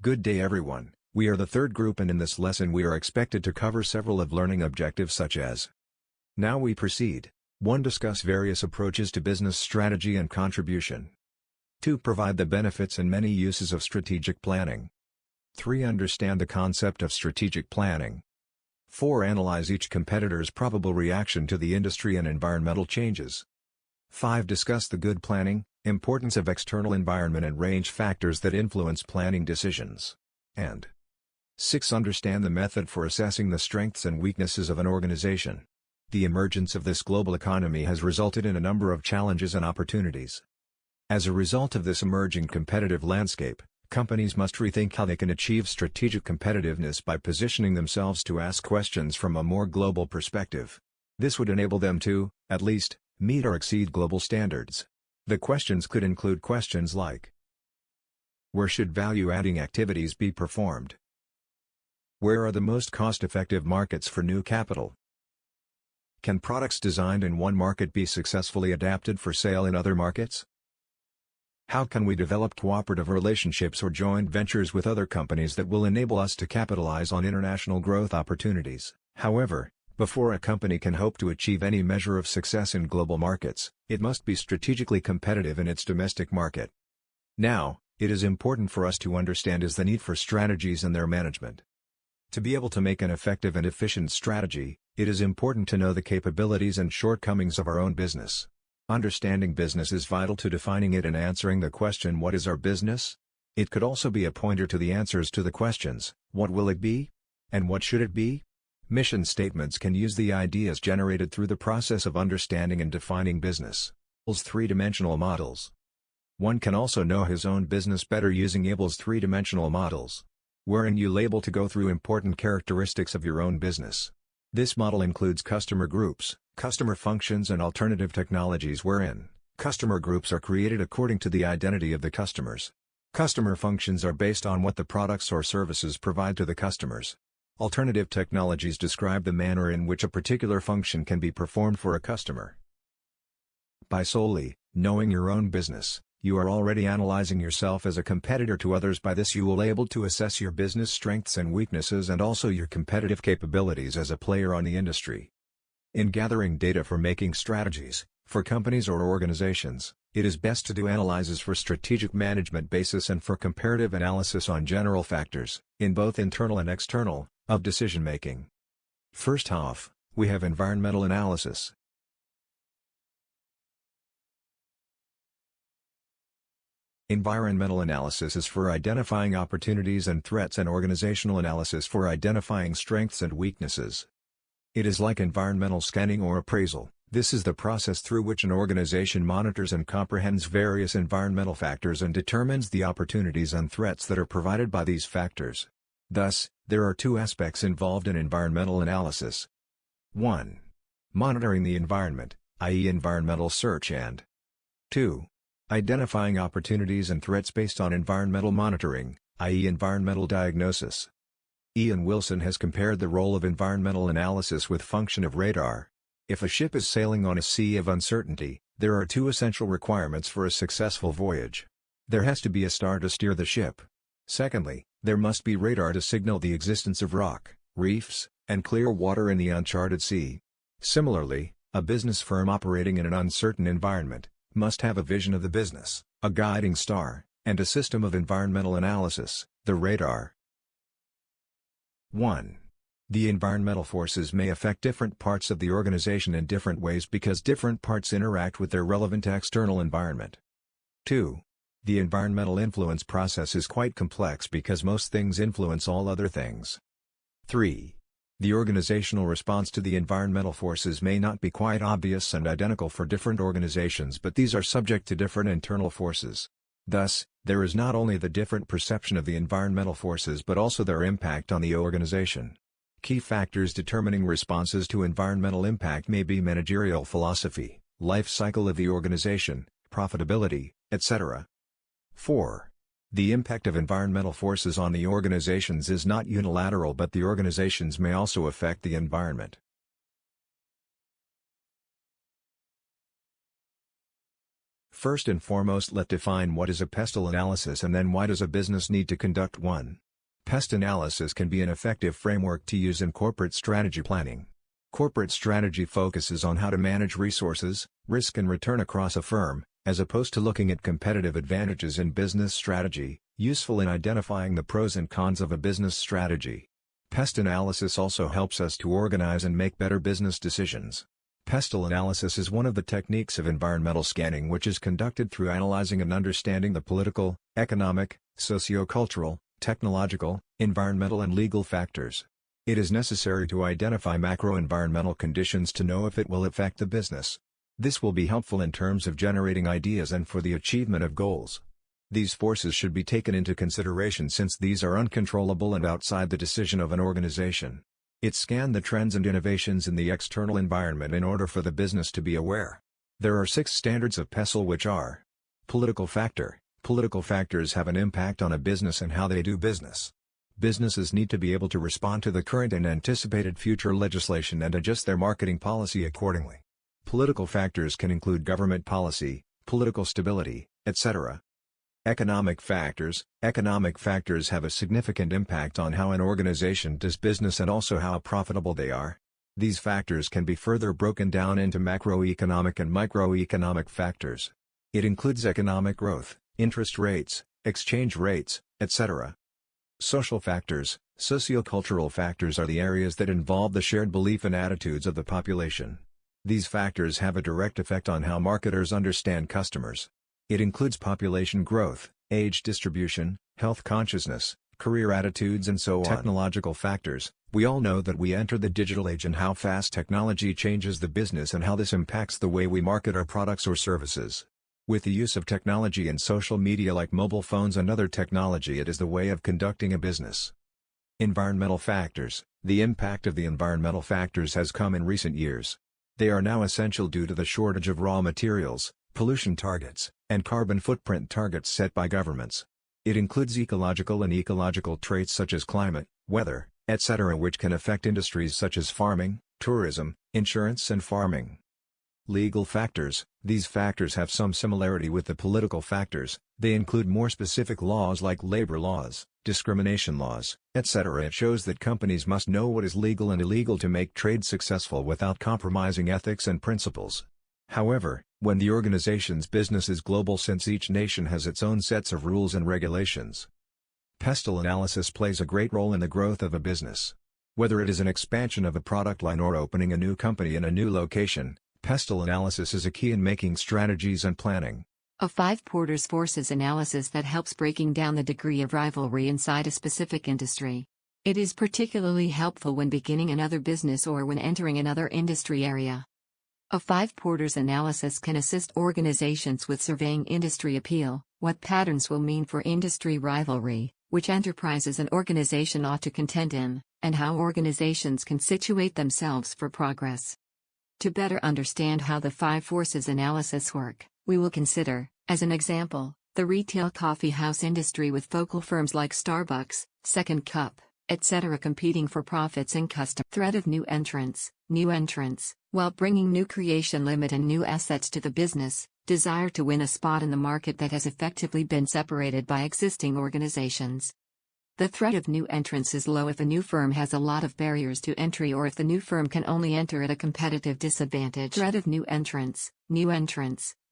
Good day everyone, we are the third group and in this lesson we are expected to cover several of learning objectives such as. Now we proceed. 1. Discuss various approaches to business strategy and contribution. 2. Provide the benefits and many uses of strategic planning. 3. Understand the concept of strategic planning. 4. Analyze each competitor's probable reaction to the industry and environmental changes. 5. Discuss the good planning, importance of external environment and range factors that influence planning decisions. And 6. Understand the method for assessing the strengths and weaknesses of an organization. The emergence of this global economy has resulted in a number of challenges and opportunities. As a result of this emerging competitive landscape, companies must rethink how they can achieve strategic competitiveness by positioning themselves to ask questions from a more global perspective. This would enable them to, at least, meet or exceed global standards. The questions could include questions like: where should value-adding activities be performed? Where are the most cost-effective markets for new capital? Can products designed in one market be successfully adapted for sale in other markets? How can we develop cooperative relationships or joint ventures with other companies that will enable us to capitalize on international growth opportunities? However, before a company can hope to achieve any measure of success in global markets, it must be strategically competitive in its domestic market. Now, it is important for us to understand is the need for strategies and their management. To be able to make an effective and efficient strategy, it is important to know the capabilities and shortcomings of our own business. Understanding business is vital to defining it and answering the question, what is our business? It could also be a pointer to the answers to the questions, what will it be? And what should it be? Mission statements can use the ideas generated through the process of understanding and defining business. Abel's three-dimensional models. One can also know his own business better using Abel's three-dimensional models, wherein you able to go through important characteristics of your own business. This model includes customer groups, customer functions and alternative technologies wherein customer groups are created according to the identity of the customers. Customer functions are based on what the products or services provide to the customers. Alternative technologies describe the manner in which a particular function can be performed for a customer. By solely knowing your own business, you are already analyzing yourself as a competitor to others. By this you will able to assess your business strengths and weaknesses and also your competitive capabilities as a player on the industry. In gathering data for making strategies, for companies or organizations, it is best to do analyses for strategic management basis and for comparative analysis on general factors, in both internal and external, of decision-making. First off, we have environmental analysis. Environmental analysis is for identifying opportunities and threats and organizational analysis for identifying strengths and weaknesses. It is like environmental scanning or appraisal. This is the process through which an organization monitors and comprehends various environmental factors and determines the opportunities and threats that are provided by these factors. Thus, there are two aspects involved in environmental analysis. 1. Monitoring the environment, i.e. environmental search, and 2. Identifying opportunities and threats based on environmental monitoring, i.e. environmental diagnosis. Ian Wilson has compared the role of environmental analysis with function of radar. If a ship is sailing on a sea of uncertainty, there are two essential requirements for a successful voyage. There has to be a star to steer the ship. Secondly, there must be radar to signal the existence of rock, reefs, and clear water in the uncharted sea. Similarly, a business firm operating in an uncertain environment must have a vision of the business, a guiding star, and a system of environmental analysis, the radar. 1. The environmental forces may affect different parts of the organization in different ways because different parts interact with their relevant external environment. 2. The environmental influence process is quite complex because most things influence all other things. 3. The organizational response to the environmental forces may not be quite obvious and identical for different organizations, but these are subject to different internal forces. Thus, there is not only the different perception of the environmental forces but also their impact on the organization. Key factors determining responses to environmental impact may be managerial philosophy, life cycle of the organization, profitability, etc. 4. The impact of environmental forces on the organizations is not unilateral, but the organizations may also affect the environment. First and foremost, let's define what is a pestle analysis and then why does a business need to conduct one. Pest analysis can be an effective framework to use in corporate strategy planning. Corporate strategy focuses on how to manage resources, risk and return across a firm, as opposed to looking at competitive advantages in business strategy, useful in identifying the pros and cons of a business strategy. Pest analysis also helps us to organize and make better business decisions. Pestle analysis is one of the techniques of environmental scanning which is conducted through analyzing and understanding the political, economic, socio-cultural, technological, environmental and legal factors. It is necessary to identify macro-environmental conditions to know if it will affect the business. This will be helpful in terms of generating ideas and for the achievement of goals. These forces should be taken into consideration since these are uncontrollable and outside the decision of an organization. It scans the trends and innovations in the external environment in order for the business to be aware. There are 6 standards of pestle which are: political factor. Political factors have an impact on a business and how they do business. Businesses need to be able to respond to the current and anticipated future legislation and adjust their marketing policy accordingly. Political factors can include government policy, political stability, etc. Economic factors. Economic factors have a significant impact on how an organization does business and also how profitable they are. These factors can be further broken down into macroeconomic and microeconomic factors. It includes economic growth, interest rates, exchange rates, etc. Social factors. Sociocultural factors are the areas that involve the shared belief and attitudes of the population. These factors have a direct effect on how marketers understand customers. It includes population growth, age distribution, health consciousness, career attitudes and so on. Technological factors. We all know that we enter the digital age and how fast technology changes the business and how this impacts the way we market our products or services. With the use of technology and social media like mobile phones and other technology, it is the way of conducting a business. Environmental factors. The impact of the environmental factors has come in recent years. They are now essential due to the shortage of raw materials, pollution targets, and carbon footprint targets set by governments. It includes ecological and ecological traits such as climate, weather, etc., which can affect industries such as farming, tourism, insurance and farming. Legal factors. These factors have some similarity with the political factors. They include more specific laws like labor laws, discrimination laws, etc. It shows that companies must know what is legal and illegal to make trade successful without compromising ethics and principles. However, when the organization's business is global, since each nation has its own sets of rules and regulations. Pestle analysis plays a great role in the growth of a business. Whether it is an expansion of a product line or opening a new company in a new location, pestle analysis is a key in making strategies and planning. A 5 Porter's forces analysis that helps breaking down the degree of rivalry inside a specific industry. It is particularly helpful when beginning another business or when entering another industry area. A 5 Porter's analysis can assist organizations with surveying industry appeal, what patterns will mean for industry rivalry, which enterprises an organization ought to contend in, and how organizations can situate themselves for progress. To better understand how the 5 forces analysis work, we will consider, as an example, the retail coffee house industry with focal firms like Starbucks, Second Cup, etc. competing for profits and customer threat of new entrants, while bringing new creation limit and new assets to the business, desire to win a spot in the market that has effectively been separated by existing organizations. The threat of new entrants is low if a new firm has a lot of barriers to entry or if the new firm can only enter at a competitive disadvantage. Threat of new entrants,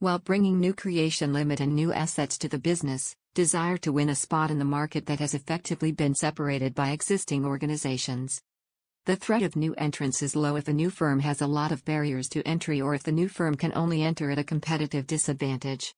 while bringing new creation limit and new assets to the business, desire to win a spot in the market that has effectively been separated by existing organizations. The threat of new entrants is low if a new firm has a lot of barriers to entry or if the new firm can only enter at a competitive disadvantage.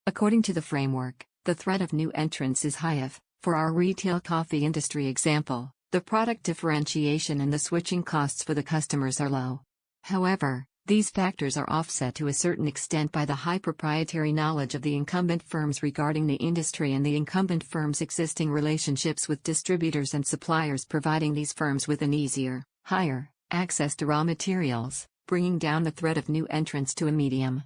According to the framework, the threat of new entrants is high if, for our retail coffee industry example, the product differentiation and the switching costs for the customers are low. However, these factors are offset to a certain extent by the high proprietary knowledge of the incumbent firms regarding the industry and the incumbent firms' existing relationships with distributors and suppliers, providing these firms with an easier, higher, access to raw materials, bringing down the threat of new entrants to a medium.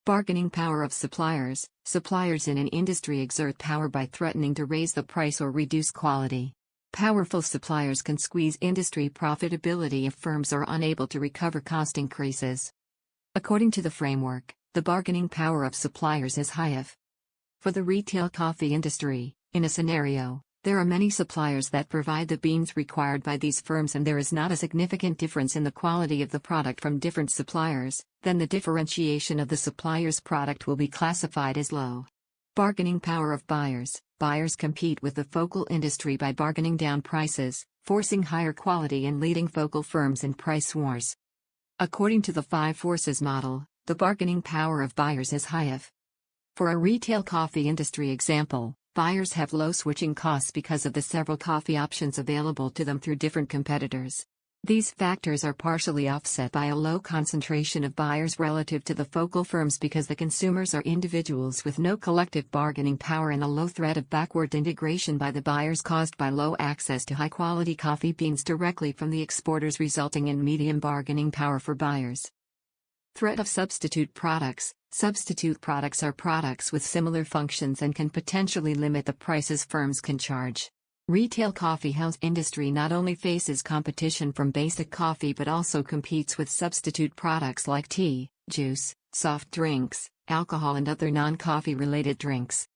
Bargaining power of suppliers. Suppliers in an industry exert power by threatening to raise the price or reduce quality. Powerful suppliers can squeeze industry profitability if firms are unable to recover cost increases. According to the framework, the bargaining power of suppliers is high. For the retail coffee industry, in a scenario, there are many suppliers that provide the beans required by these firms and there is not a significant difference in the quality of the product from different suppliers, then the differentiation of the supplier's product will be classified as low. Bargaining power of buyers. Buyers compete with the focal industry by bargaining down prices, forcing higher quality and leading focal firms in price wars. According to the 5 forces model, the bargaining power of buyers is high. For a retail coffee industry example, buyers have low switching costs because of the several coffee options available to them through different competitors. These factors are partially offset by a low concentration of buyers relative to the focal firms because the consumers are individuals with no collective bargaining power and a low threat of backward integration by the buyers caused by low access to high-quality coffee beans directly from the exporters, resulting in medium bargaining power for buyers. Threat of substitute products. Substitute products are products with similar functions and can potentially limit the prices firms can charge. Retail coffee house industry not only faces competition from basic coffee but also competes with substitute products like tea, juice, soft drinks, alcohol and other non-coffee related drinks.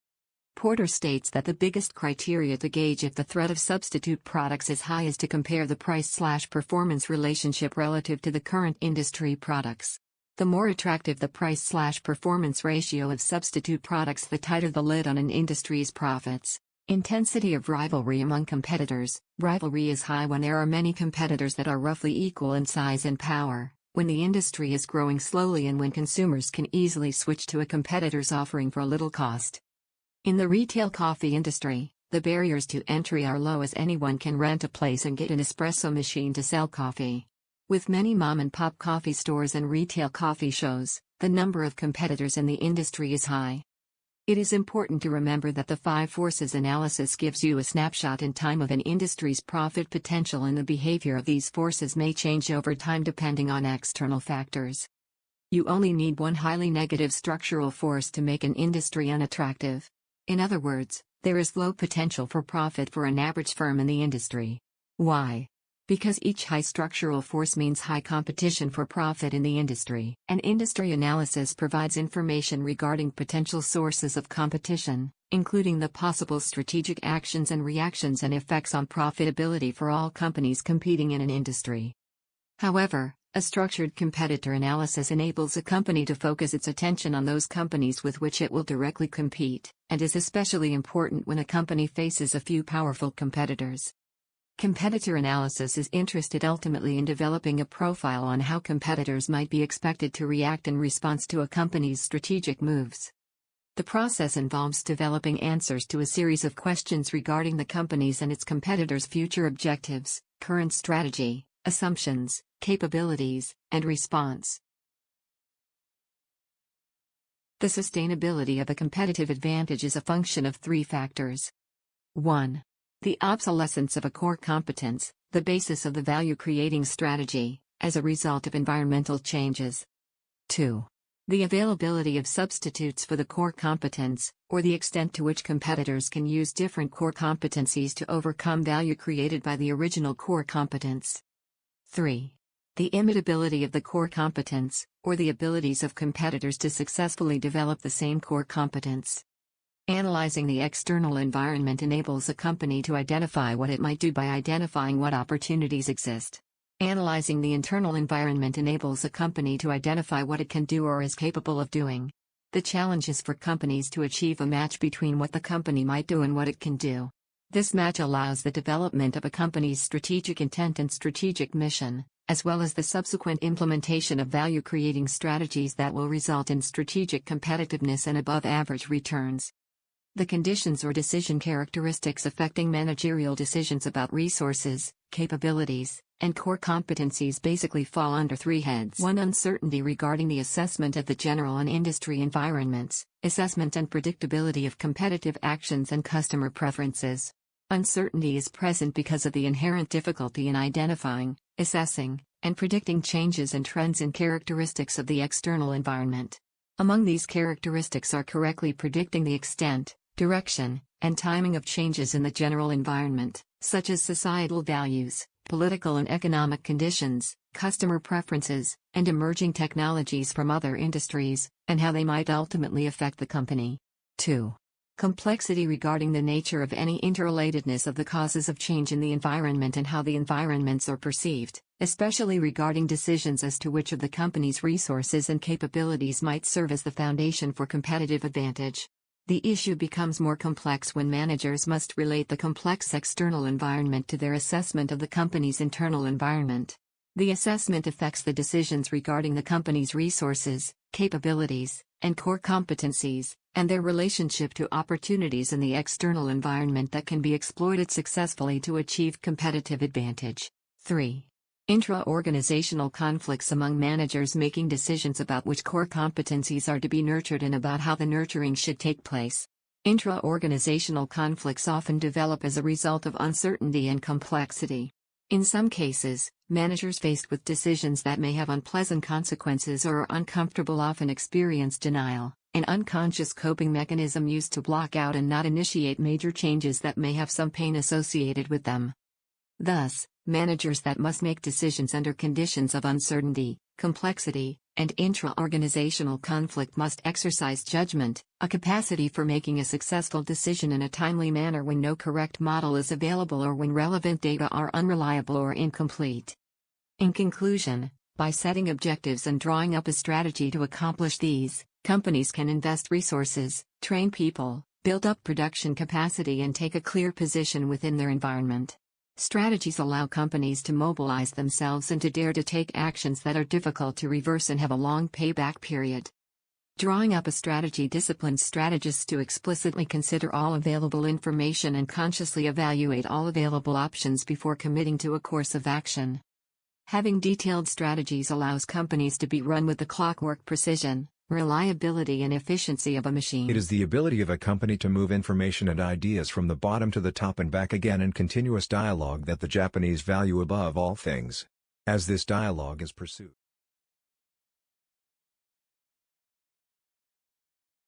Porter states that the biggest criteria to gauge if the threat of substitute products is high is to compare the price/performance relationship relative to the current industry products. The more attractive the price/performance ratio of substitute products, the tighter the lid on an industry's profits. Intensity of rivalry among competitors. Rivalry is high when there are many competitors that are roughly equal in size and power, when the industry is growing slowly and when consumers can easily switch to a competitor's offering for little cost. In the retail coffee industry, the barriers to entry are low as anyone can rent a place and get an espresso machine to sell coffee. With many mom-and-pop coffee stores and retail coffee shows, the number of competitors in the industry is high. It is important to remember that the 5 forces analysis gives you a snapshot in time of an industry's profit potential, and the behavior of these forces may change over time depending on external factors. You only need one highly negative structural force to make an industry unattractive. In other words, there is low potential for profit for an average firm in the industry. Why? Because each high structural force means high competition for profit in the industry. An industry analysis provides information regarding potential sources of competition, including the possible strategic actions and reactions and effects on profitability for all companies competing in an industry. However, a structured competitor analysis enables a company to focus its attention on those companies with which it will directly compete, and is especially important when a company faces a few powerful competitors. Competitor analysis is interested ultimately in developing a profile on how competitors might be expected to react in response to a company's strategic moves. The process involves developing answers to a series of questions regarding the company's and its competitors' future objectives, current strategy, assumptions, capabilities, and response. The sustainability of a competitive advantage is a function of 3 factors. 1. The obsolescence of a core competence, the basis of the value-creating strategy, as a result of environmental changes. 2. The availability of substitutes for the core competence, or the extent to which competitors can use different core competencies to overcome value created by the original core competence. 3. The imitability of the core competence, or the abilities of competitors to successfully develop the same core competence. Analyzing the external environment enables a company to identify what it might do by identifying what opportunities exist. Analyzing the internal environment enables a company to identify what it can do or is capable of doing. The challenge is for companies to achieve a match between what the company might do and what it can do. This match allows the development of a company's strategic intent and strategic mission, as well as the subsequent implementation of value-creating strategies that will result in strategic competitiveness and above-average returns. The conditions or decision characteristics affecting managerial decisions about resources, capabilities, and core competencies basically fall under 3 heads. 1. Uncertainty regarding the assessment of the general and industry environments, assessment and predictability of competitive actions and customer preferences. Uncertainty is present because of the inherent difficulty in identifying, assessing, and predicting changes and trends in characteristics of the external environment. Among these characteristics are correctly predicting the extent, direction, and timing of changes in the general environment, such as societal values, political and economic conditions, customer preferences, and emerging technologies from other industries, and how they might ultimately affect the company. 2. Complexity regarding the nature of any interrelatedness of the causes of change in the environment and how the environments are perceived, especially regarding decisions as to which of the company's resources and capabilities might serve as the foundation for competitive advantage. The issue becomes more complex when managers must relate the complex external environment to their assessment of the company's internal environment. The assessment affects the decisions regarding the company's resources, capabilities, and core competencies, and their relationship to opportunities in the external environment that can be exploited successfully to achieve competitive advantage. 3. Intra-organizational conflicts among managers making decisions about which core competencies are to be nurtured and about how the nurturing should take place. Intra-organizational conflicts often develop as a result of uncertainty and complexity. In some cases, managers faced with decisions that may have unpleasant consequences or are uncomfortable often experience denial, an unconscious coping mechanism used to block out and not initiate major changes that may have some pain associated with them. Thus, managers that must make decisions under conditions of uncertainty, complexity, and intra-organizational conflict must exercise judgment, a capacity for making a successful decision in a timely manner when no correct model is available or when relevant data are unreliable or incomplete. In conclusion, by setting objectives and drawing up a strategy to accomplish these, companies can invest resources, train people, build up production capacity and take a clear position within their environment. Strategies allow companies to mobilize themselves and to dare to take actions that are difficult to reverse and have a long payback period. Drawing up a strategy disciplines strategists to explicitly consider all available information and consciously evaluate all available options before committing to a course of action. Having detailed strategies allows companies to be run with the clockwork precision, reliability and efficiency of a machine. It is the ability of a company to move information and ideas from the bottom to the top and back again in continuous dialogue that the Japanese value above all things. As this dialogue is pursued,